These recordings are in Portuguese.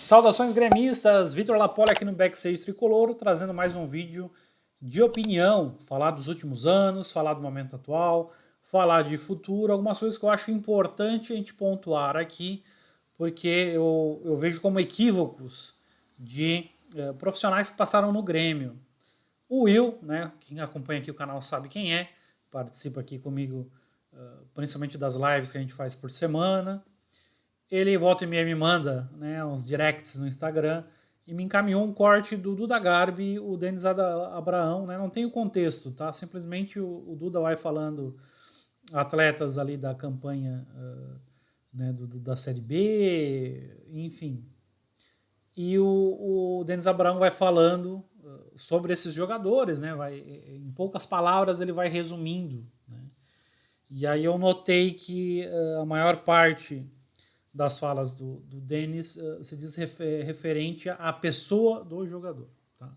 Saudações gremistas, Vitor Lapoli aqui no Backstage Tricolor, trazendo mais um vídeo de opinião, falar dos últimos anos, falar do momento atual, falar de futuro, algumas coisas que eu acho importante a gente pontuar aqui, porque eu vejo como equívocos de profissionais que passaram no Grêmio. O Will, né, quem acompanha aqui o canal sabe quem é, participa aqui comigo principalmente das lives que a gente faz por semana. Ele volta e meia me manda, né, uns directs no Instagram e me encaminhou um corte do Duda Garbi e o Denis Abraão, né, não tem o contexto, tá? Simplesmente o Duda vai falando atletas ali da campanha né, da Série B, enfim. E o Denis Abraão vai falando sobre esses jogadores, né, em poucas palavras ele vai resumindo, né? E aí eu notei que a maior parte das falas do Denis se diz referente à pessoa do jogador. Tá?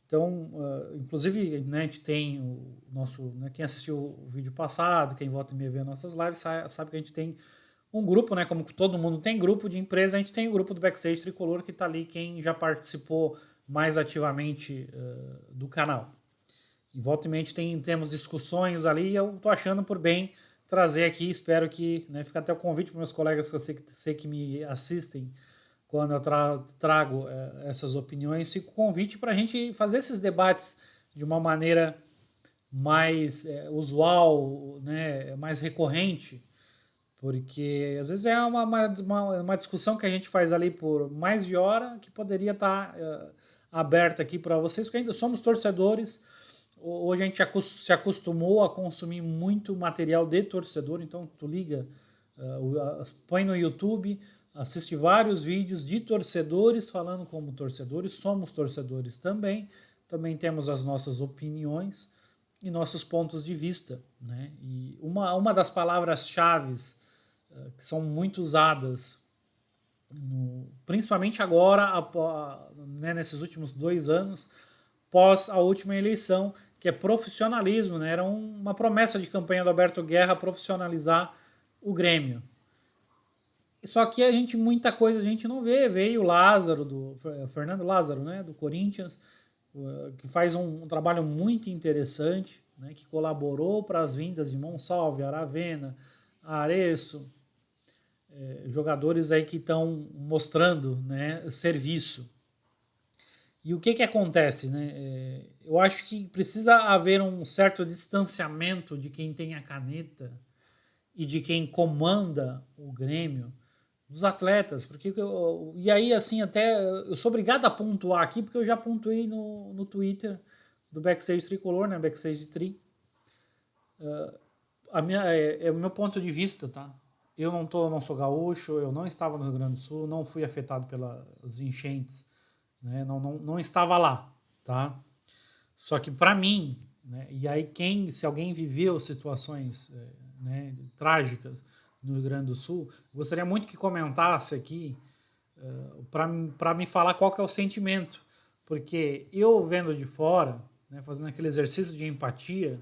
Então, inclusive, né, a gente tem o nosso, né, quem assistiu o vídeo passado, quem volta e me vê nossas lives, sabe que a gente tem um grupo, né, como todo mundo tem grupo de empresa, a gente tem o grupo do Backstage Tricolor, que está ali quem já participou mais ativamente do canal. E volta e meia temos discussões ali e eu estou achando por bem trazer aqui, espero que, né, fica até o convite para meus colegas que eu sei que me assistem quando eu trago essas opiniões, fica o convite para a gente fazer esses debates de uma maneira mais usual, né, mais recorrente, porque às vezes é uma discussão que a gente faz ali por mais de hora que poderia estar aberta aqui para vocês, porque ainda somos torcedores. Hoje a gente se acostumou a consumir muito material de torcedor, então tu liga, põe no YouTube, assiste vários vídeos de torcedores falando como torcedores, somos torcedores também, também temos as nossas opiniões e nossos pontos de vista, né? E uma das palavras-chave que são muito usadas, principalmente agora, né, nesses últimos 2 anos, pós a última eleição, que é profissionalismo, né? Era uma promessa de campanha do Alberto Guerra profissionalizar o Grêmio. Só que muita coisa a gente não vê. Veio o Lázaro, Fernando Lázaro, né, do Corinthians, que faz um trabalho muito interessante, né, que colaborou para as vindas de Monsalve, Aravena, Areço, jogadores aí que estão mostrando, né, serviço. E o que acontece, né? Eu acho que precisa haver um certo distanciamento de quem tem a caneta e de quem comanda o Grêmio dos atletas, porque e aí assim até eu sou obrigado a pontuar aqui porque eu já pontuei no Twitter do Backstage Tricolor, né? Backstage Tri. O meu ponto de vista, tá? Eu não sou gaúcho, eu não estava no Rio Grande do Sul, não fui afetado pelas enchentes, né? Não estava lá, tá? Só que para mim, né, e aí se alguém viveu situações né, trágicas no Rio Grande do Sul, gostaria muito que comentasse aqui para me falar qual que é o sentimento, porque eu vendo de fora, né, fazendo aquele exercício de empatia,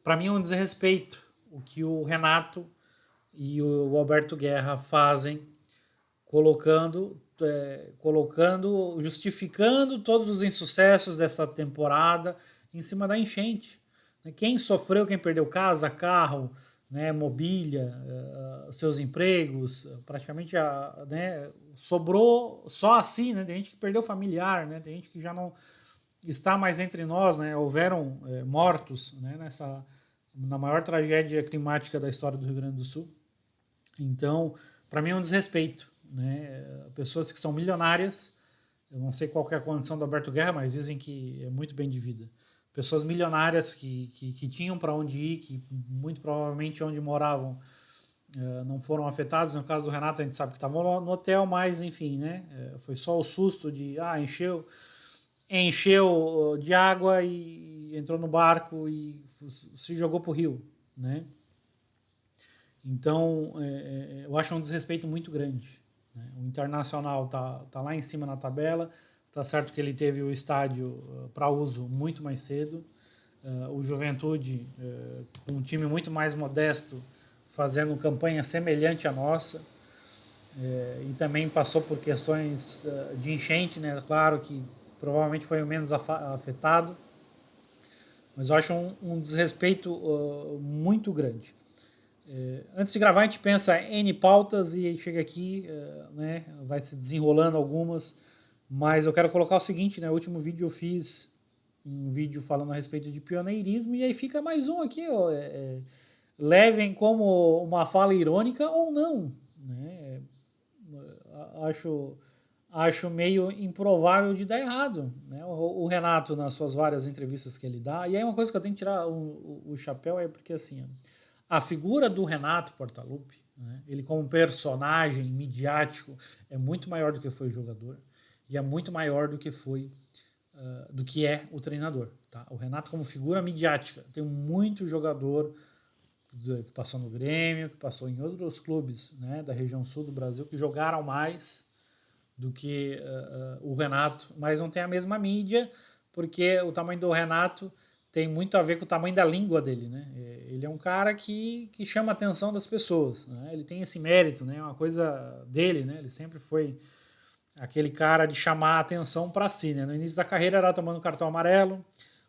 para mim é um desrespeito o que o Renato e o Alberto Guerra fazem, justificando todos os insucessos dessa temporada em cima da enchente. Quem sofreu, quem perdeu casa, carro, né, mobília, seus empregos, praticamente né, sobrou só assim, né? Tem gente que perdeu familiar, né? Tem gente que já não está mais entre nós, né? Houveram mortos, né, na maior tragédia climática da história do Rio Grande do Sul. Então, para mim é um desrespeito, né? Pessoas que são milionárias, eu não sei qual é a condição do Alberto Guerra, mas dizem que é muito bem de vida. Pessoas milionárias que tinham para onde ir, que muito provavelmente onde moravam não foram afetados. No caso do Renato, a gente sabe que estavam no hotel, mas enfim, né? Foi só o susto de encheu de água e entrou no barco e se jogou para o rio, né? Então, eu acho um desrespeito muito grande. Né? O Internacional tá lá em cima na tabela, tá certo que ele teve o estádio para uso muito mais cedo, o Juventude, com um time muito mais modesto, fazendo campanha semelhante à nossa, e também passou por questões de enchente, né? Claro que provavelmente foi o menos afetado, mas eu acho um desrespeito muito grande. Antes de gravar a gente pensa N pautas e aí chega aqui, né, vai se desenrolando algumas, mas eu quero colocar o seguinte, né, o último vídeo eu fiz um vídeo falando a respeito de pioneirismo e aí fica mais um aqui, ó, levem como uma fala irônica ou não, né, acho, acho meio improvável de dar errado, né, o Renato nas suas várias entrevistas que ele dá, e aí uma coisa que eu tenho que tirar o chapéu é porque assim, a figura do Renato Portaluppi, né, ele como personagem midiático é muito maior do que foi o jogador e é muito maior do que foi do que é o treinador. Tá? O Renato como figura midiática tem muito jogador que passou no Grêmio, que passou em outros clubes, né, da região sul do Brasil que jogaram mais do que o Renato, mas não tem a mesma mídia porque o tamanho do Renato tem muito a ver com o tamanho da língua dele, né? Ele é um cara que chama a atenção das pessoas, né? Ele tem esse mérito, né? É uma coisa dele, né? Ele sempre foi aquele cara de chamar a atenção para si, né? No início da carreira era tomando cartão amarelo,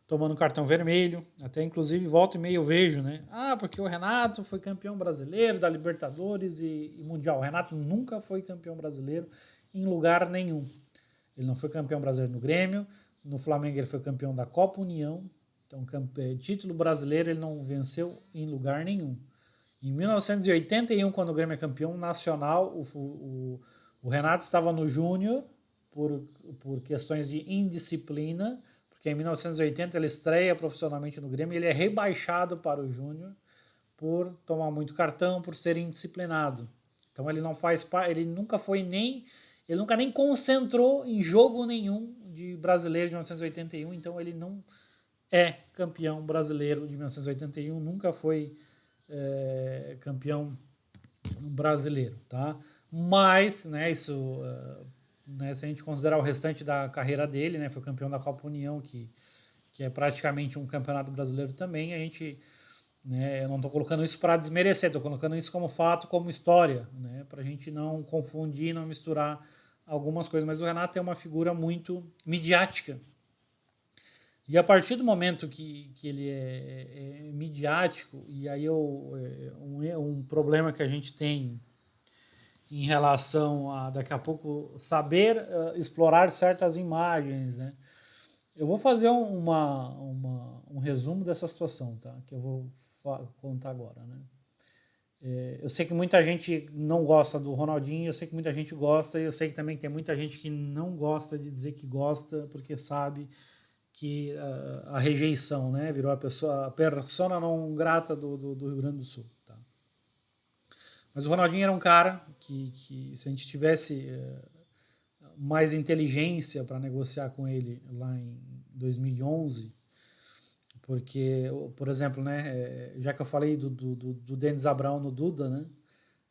tomando cartão vermelho, até inclusive volta e meia eu vejo, né? Ah, porque o Renato foi campeão brasileiro da Libertadores e Mundial. O Renato nunca foi campeão brasileiro em lugar nenhum. Ele não foi campeão brasileiro no Grêmio, no Flamengo ele foi campeão da Copa União, então título brasileiro ele não venceu em lugar nenhum. Em 1981, quando o Grêmio é campeão nacional, o Renato estava no Júnior por questões de indisciplina, porque em 1980 ele estreia profissionalmente no Grêmio, ele é rebaixado para o Júnior por tomar muito cartão, por ser indisciplinado. Então ele não faz ele nunca foi nem ele nunca nem concentrou em jogo nenhum de brasileiro de 1981, então ele não é campeão brasileiro de 1981, nunca foi campeão brasileiro, tá? Mas, né, isso, né, se a gente considerar o restante da carreira dele, né, foi campeão da Copa União, que é praticamente um campeonato brasileiro também, a gente, né, eu não estou colocando isso para desmerecer, estou colocando isso como fato, como história, né, para a gente não confundir, não misturar algumas coisas. Mas o Renato é uma figura muito midiática. E a partir do momento que ele é midiático, e aí um problema que a gente tem em relação a daqui a pouco saber explorar certas imagens, né? Eu vou fazer um resumo dessa situação, tá? Que eu vou contar agora, né? Eu sei que muita gente não gosta do Ronaldinho, eu sei que muita gente gosta, e eu sei que também tem muita gente que não gosta de dizer que gosta, porque sabe que a rejeição, né, virou a persona não grata do Rio Grande do Sul. Tá? Mas o Ronaldinho era um cara que se a gente tivesse mais inteligência para negociar com ele lá em 2011, porque, por exemplo, né, já que eu falei do Denis Abraão no Duda, né,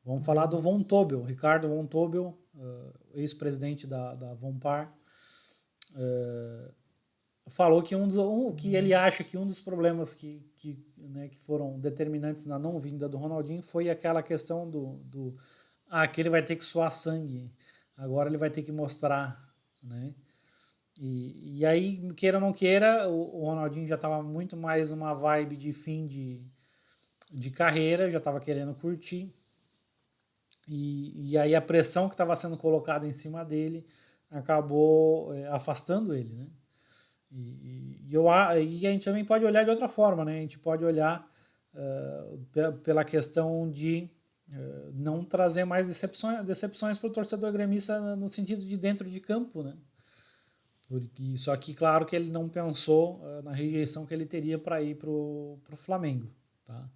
vamos falar do Von Tobel, Ricardo Von Tobel, ex-presidente da Vonpar, falou que ele acha que um dos problemas né, que foram determinantes na não vinda do Ronaldinho foi aquela questão que ele vai ter que suar sangue, agora ele vai ter que mostrar, né? E aí, queira ou não queira, o Ronaldinho já estava muito mais uma vibe de fim de carreira, já estava querendo curtir, e aí a pressão que estava sendo colocada em cima dele acabou afastando ele, né? E a gente também pode olhar de outra forma, né? A gente pode olhar pela questão de não trazer mais decepções para o torcedor gremista no sentido de dentro de campo, né? Porque, só que, claro que ele não pensou na rejeição que ele teria para ir para o Flamengo, tá?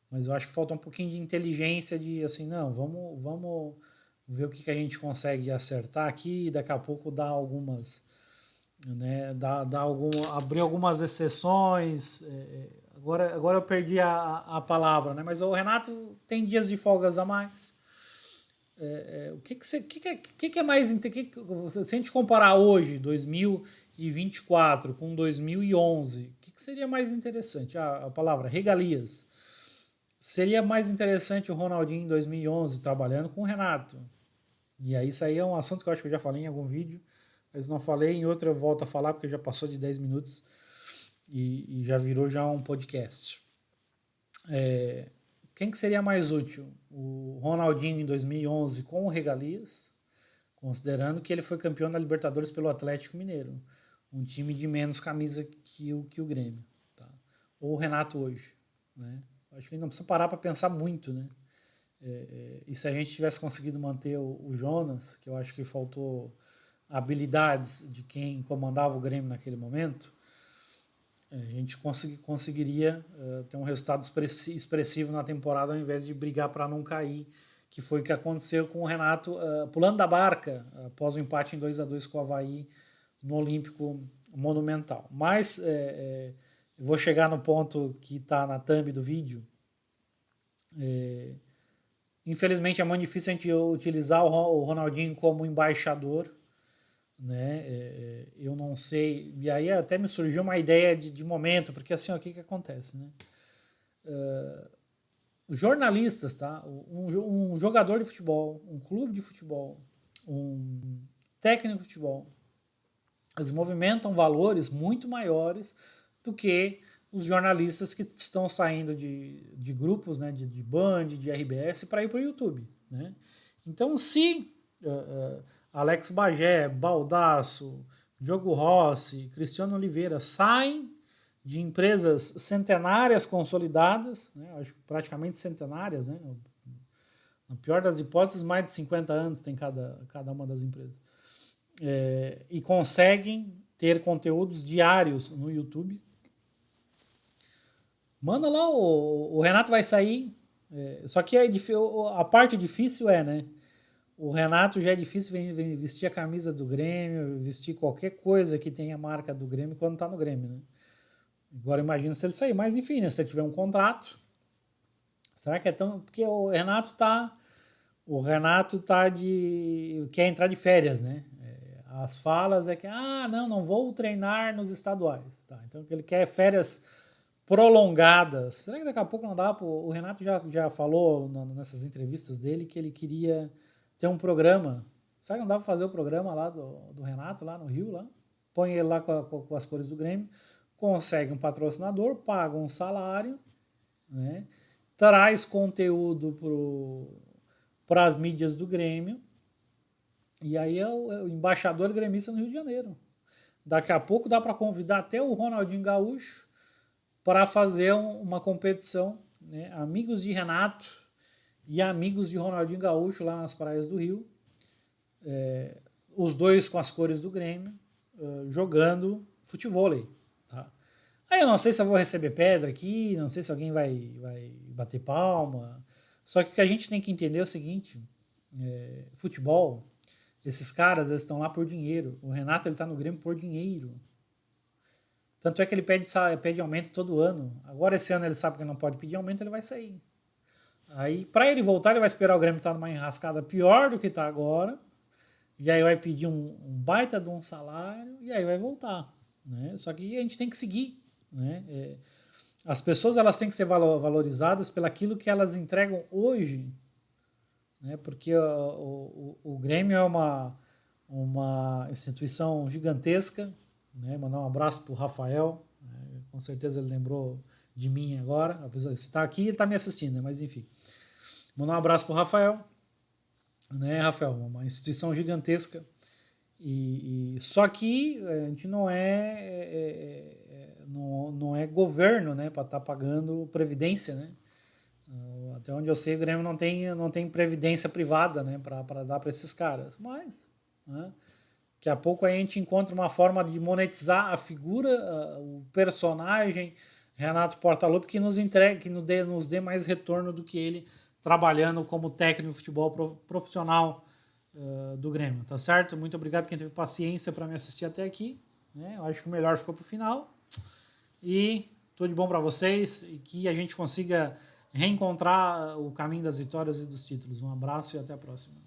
Mas eu acho que falta um pouquinho de inteligência de, assim, não, vamos ver o que a gente consegue acertar aqui e daqui a pouco dar algumas, né, abrir algumas exceções. Agora eu perdi a palavra, né? Mas o Renato tem dias de folgas a mais. O que é mais. Se a gente comparar hoje, 2024, com 2011, o que seria mais interessante? A palavra regalias. Seria mais interessante o Ronaldinho em 2011 trabalhando com o Renato. E aí isso aí é um assunto que eu acho que eu já falei em algum vídeo, mas não falei, em outro eu volto a falar porque já passou de 10 minutos e já virou já um podcast. Quem que seria mais útil? O Ronaldinho em 2011 com o Regalias, considerando que ele foi campeão da Libertadores pelo Atlético Mineiro, um time de menos camisa que o Grêmio. Tá? Ou o Renato hoje. Né? Acho que a gente não precisa parar para pensar muito, né? E se a gente tivesse conseguido manter o Jonas, que eu acho que faltou habilidades de quem comandava o Grêmio naquele momento, a gente conseguiria ter um resultado expressivo na temporada ao invés de brigar para não cair, que foi o que aconteceu com o Renato pulando da barca após o empate em 2-2 com o Avaí no Olímpico Monumental. Mas vou chegar no ponto que está na thumb do vídeo. Infelizmente é muito difícil a gente utilizar o Ronaldinho como embaixador, né? Eu não sei, e aí até me surgiu uma ideia de momento, porque assim, o que acontece, né? Os jornalistas, tá? Um jogador de futebol, um clube de futebol, um técnico de futebol, eles movimentam valores muito maiores do que os jornalistas que estão saindo de grupos, né, de Band, de RBS, para ir para o YouTube. Né? Então, se Alex Bagé, Baldasso, Diogo Rossi, Cristiano Oliveira saem de empresas centenárias consolidadas, né, acho que praticamente centenárias, né, na pior das hipóteses, mais de 50 anos tem cada uma das empresas, e conseguem ter conteúdos diários no YouTube. Manda lá, o Renato vai sair. Só que a parte difícil né? O Renato já é difícil vestir a camisa do Grêmio, vestir qualquer coisa que tenha a marca do Grêmio quando tá no Grêmio, né? Agora imagina se ele sair. Mas enfim, né? Se ele tiver um contrato, será que é tão... Porque o Renato quer entrar de férias, né? As falas é que, não vou treinar nos estaduais. Tá? Então ele quer férias prolongadas. Será que daqui a pouco não dá? O Renato já falou nessas entrevistas dele que ele queria ter um programa. Será que não dá para fazer o programa lá do Renato, lá no Rio? Lá? Põe ele lá com as cores do Grêmio, consegue um patrocinador, paga um salário, né? Traz conteúdo para as mídias do Grêmio, e aí é o embaixador gremista no Rio de Janeiro. Daqui a pouco dá para convidar até o Ronaldinho Gaúcho para fazer uma competição, né? Amigos de Renato e amigos de Ronaldinho Gaúcho lá nas praias do Rio, os dois com as cores do Grêmio, jogando futevôlei. Tá? Aí eu não sei se eu vou receber pedra aqui, não sei se alguém vai bater palma, só que o que a gente tem que entender é o seguinte, futebol, esses caras eles estão lá por dinheiro, o Renato ele está no Grêmio por dinheiro. Tanto é que ele pede aumento todo ano. Agora esse ano ele sabe que não pode pedir aumento, ele vai sair. Aí para ele voltar, ele vai esperar o Grêmio estar numa enrascada pior do que está agora. E aí vai pedir um baita de um salário e aí vai voltar. Né? Só que a gente tem que seguir. Né? As pessoas elas têm que ser valorizadas pelaquilo que elas entregam hoje. Né? Porque o Grêmio é uma instituição gigantesca. Né? Mandar um abraço para o Rafael, com certeza ele lembrou de mim agora, apesar de estar aqui, ele está me assistindo, né? Mas enfim. Mandar um abraço para o Rafael, né, Rafael? Uma instituição gigantesca, e só que a gente não é governo, né, para estar pagando previdência, né? Até onde eu sei, o Grêmio não tem previdência privada, né, para dar para esses caras, mas... Né? Daqui a pouco a gente encontra uma forma de monetizar a figura, o personagem Renato Portaluppi que nos dê mais retorno do que ele trabalhando como técnico de futebol profissional do Grêmio, tá certo? Muito obrigado quem teve paciência para me assistir até aqui. Né? Eu acho que o melhor ficou para o final. E tudo de bom para vocês e que a gente consiga reencontrar o caminho das vitórias e dos títulos. Um abraço e até a próxima.